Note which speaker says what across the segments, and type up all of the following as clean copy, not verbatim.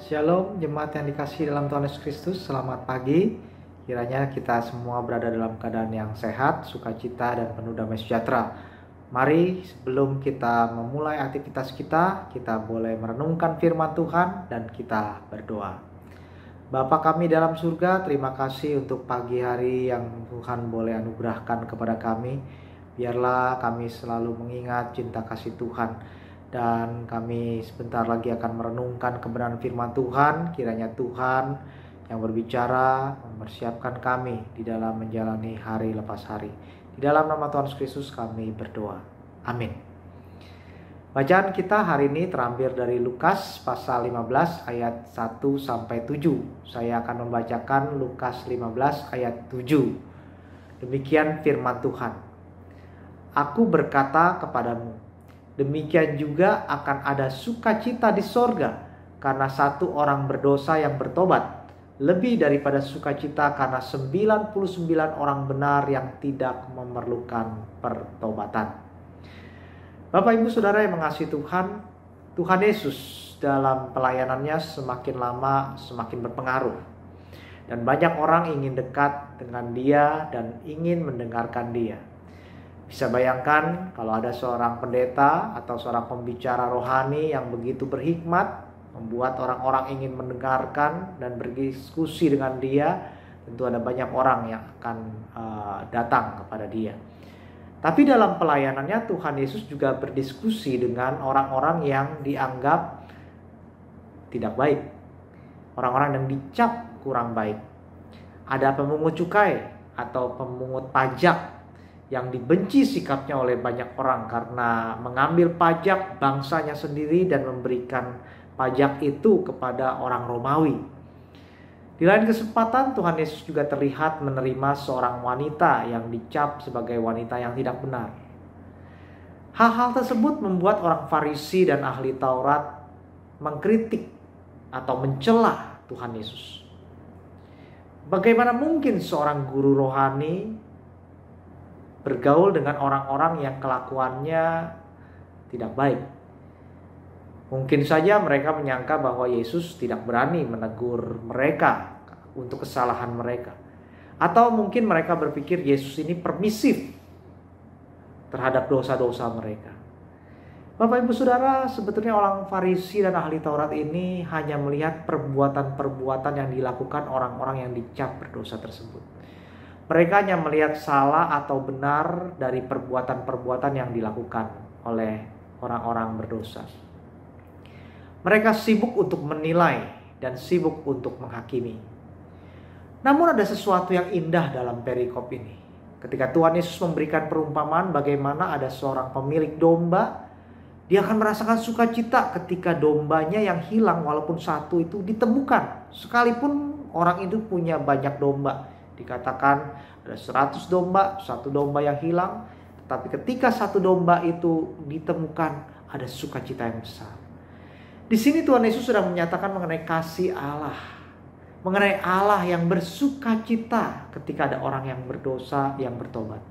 Speaker 1: Shalom jemaat yang dikasihi dalam Tuhan Yesus Kristus, selamat pagi. Kiranya kita semua berada dalam keadaan yang sehat, sukacita dan penuh damai sejahtera. Mari sebelum kita memulai aktivitas kita boleh merenungkan firman Tuhan dan kita berdoa. Bapa kami dalam surga, terima kasih untuk pagi hari yang Tuhan boleh anugerahkan kepada kami. Biarlah kami selalu mengingat cinta kasih Tuhan. Dan kami sebentar lagi akan merenungkan kebenaran firman Tuhan. Kiranya Tuhan yang berbicara mempersiapkan kami di dalam menjalani hari lepas hari. Di dalam nama Tuhan Yesus Kristus kami berdoa. Amin. Bacaan kita hari ini terambil dari Lukas pasal 15 ayat 1-7. Saya akan membacakan Lukas 15 ayat 7. Demikian firman Tuhan. Aku berkata kepadamu, demikian juga akan ada sukacita di sorga karena satu orang berdosa yang bertobat, lebih daripada sukacita karena 99 orang benar yang tidak memerlukan pertobatan. Bapak Ibu Saudara yang mengasihi Tuhan, Tuhan Yesus dalam pelayanannya semakin lama semakin berpengaruh. Dan banyak orang ingin dekat dengan Dia dan ingin mendengarkan Dia. Bisa bayangkan kalau ada seorang pendeta atau seorang pembicara rohani yang begitu berhikmat, membuat orang-orang ingin mendengarkan dan berdiskusi dengan dia, tentu ada banyak orang yang akan datang kepada dia. Tapi dalam pelayanannya Tuhan Yesus juga berdiskusi dengan orang-orang yang dianggap tidak baik, orang-orang yang dicap kurang baik. Ada pemungut cukai atau pemungut pajak yang dibenci sikapnya oleh banyak orang karena mengambil pajak bangsanya sendiri dan memberikan pajak itu kepada orang Romawi. Di lain kesempatan Tuhan Yesus juga terlihat menerima seorang wanita yang dicap sebagai wanita yang tidak benar. Hal-hal tersebut membuat orang Farisi dan ahli Taurat mengkritik atau mencela Tuhan Yesus. Bagaimana mungkin seorang guru rohani bergaul dengan orang-orang yang kelakuannya tidak baik? Mungkin saja mereka menyangka bahwa Yesus tidak berani menegur mereka untuk kesalahan mereka. Atau mungkin mereka berpikir Yesus ini permisif terhadap dosa-dosa mereka. Bapak Ibu Saudara, sebetulnya orang Farisi dan ahli Taurat ini hanya melihat perbuatan-perbuatan yang dilakukan orang-orang yang dicap berdosa tersebut. Mereka hanya melihat salah atau benar dari perbuatan-perbuatan yang dilakukan oleh orang-orang berdosa. Mereka sibuk untuk menilai dan sibuk untuk menghakimi. Namun ada sesuatu yang indah dalam perikop ini. Ketika Tuhan Yesus memberikan perumpamaan bagaimana ada seorang pemilik domba, dia akan merasakan sukacita ketika dombanya yang hilang walaupun satu itu ditemukan. Sekalipun orang itu punya banyak domba. Dikatakan ada 100 domba, satu domba yang hilang. Tetapi ketika satu domba itu ditemukan, ada sukacita yang besar. Di sini Tuhan Yesus sudah menyatakan mengenai kasih Allah. Mengenai Allah yang bersukacita ketika ada orang yang berdosa yang bertobat.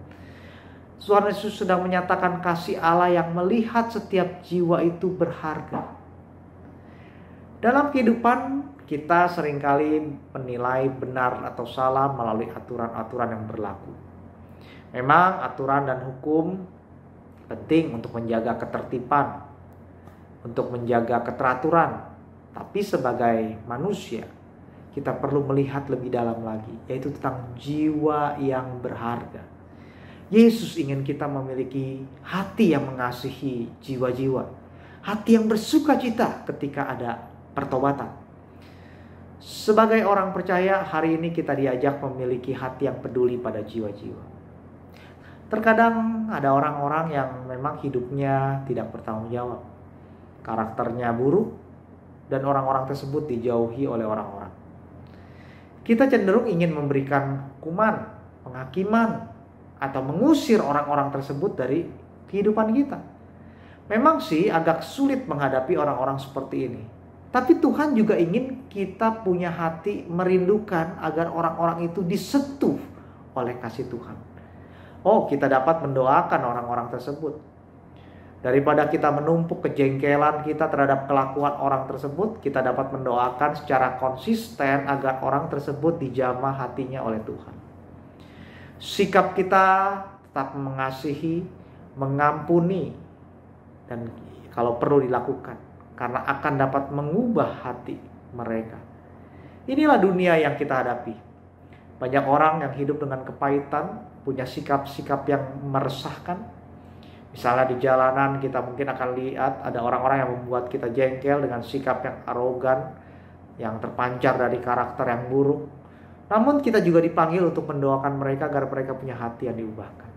Speaker 1: Tuhan Yesus sedang menyatakan kasih Allah yang melihat setiap jiwa itu berharga. Dalam kehidupan kita seringkali menilai benar atau salah melalui aturan-aturan yang berlaku. Memang aturan dan hukum penting untuk menjaga ketertiban, untuk menjaga keteraturan. Tapi sebagai manusia, kita perlu melihat lebih dalam lagi, yaitu tentang jiwa yang berharga. Yesus ingin kita memiliki hati yang mengasihi jiwa-jiwa. Hati yang bersukacita ketika ada pertobatan. Sebagai orang percaya, hari ini kita diajak memiliki hati yang peduli pada jiwa-jiwa. Terkadang ada orang-orang yang memang hidupnya tidak bertanggung jawab. Karakternya buruk dan orang-orang tersebut dijauhi oleh orang-orang. Kita cenderung ingin memberikan hukuman, penghakiman, atau mengusir orang-orang tersebut dari kehidupan kita. Memang sih agak sulit menghadapi orang-orang seperti ini. Tapi Tuhan juga ingin kita punya hati merindukan agar orang-orang itu disentuh oleh kasih Tuhan. Oh, kita dapat mendoakan orang-orang tersebut. Daripada kita menumpuk kejengkelan kita terhadap kelakuan orang tersebut, kita dapat mendoakan secara konsisten agar orang tersebut dijamah hatinya oleh Tuhan. Sikap kita tetap mengasihi, mengampuni, dan kalau perlu dilakukan, karena akan dapat mengubah hati mereka. Inilah dunia yang kita hadapi. Banyak orang yang hidup dengan kepahitan, punya sikap-sikap yang meresahkan. Misalnya di jalanan kita mungkin akan lihat ada orang-orang yang membuat kita jengkel dengan sikap yang arogan, yang terpancar dari karakter yang buruk. Namun kita juga dipanggil untuk mendoakan mereka agar mereka punya hati yang diubahkan.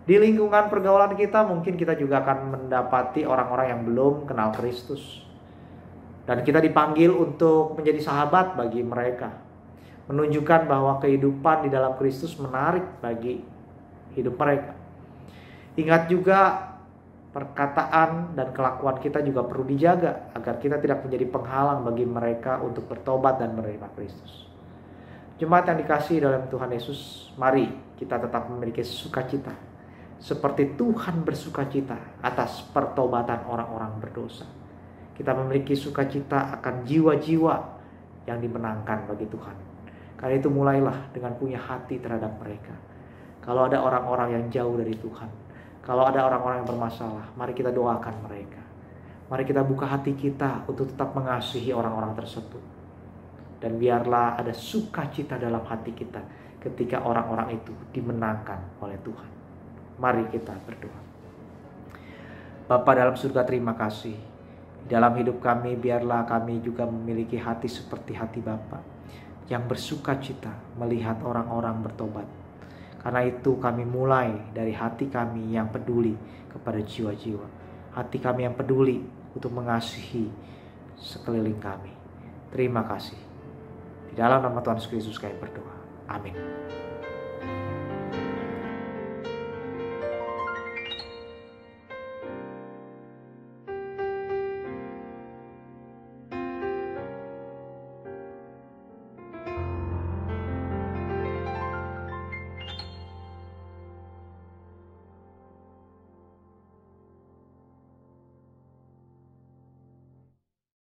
Speaker 1: Di lingkungan pergaulan kita mungkin kita juga akan mendapati orang-orang yang belum kenal Kristus. Dan kita dipanggil untuk menjadi sahabat bagi mereka. Menunjukkan bahwa kehidupan di dalam Kristus menarik bagi hidup mereka. Ingat juga perkataan dan kelakuan kita juga perlu dijaga agar kita tidak menjadi penghalang bagi mereka untuk bertobat dan menerima Kristus. Jemaat yang dikasihi dalam Tuhan Yesus, mari kita tetap memiliki sukacita seperti Tuhan bersukacita atas pertobatan orang-orang berdosa. Kita memiliki sukacita akan jiwa-jiwa yang dimenangkan bagi Tuhan. Karena itu mulailah dengan punya hati terhadap mereka. Kalau ada orang-orang yang jauh dari Tuhan, kalau ada orang-orang yang bermasalah, mari kita doakan mereka. Mari kita buka hati kita untuk tetap mengasihi orang-orang tersebut. Dan biarlah ada sukacita dalam hati kita ketika orang-orang itu dimenangkan oleh Tuhan. Mari kita berdoa. Bapa dalam surga, terima kasih. Dalam hidup kami, biarlah kami juga memiliki hati seperti hati Bapa, yang bersukacita melihat orang-orang bertobat. Karena itu kami mulai dari hati kami yang peduli kepada jiwa-jiwa. Hati kami yang peduli untuk mengasihi sekeliling kami. Terima kasih. Di dalam nama Tuhan Yesus Kristus kami berdoa. Amin.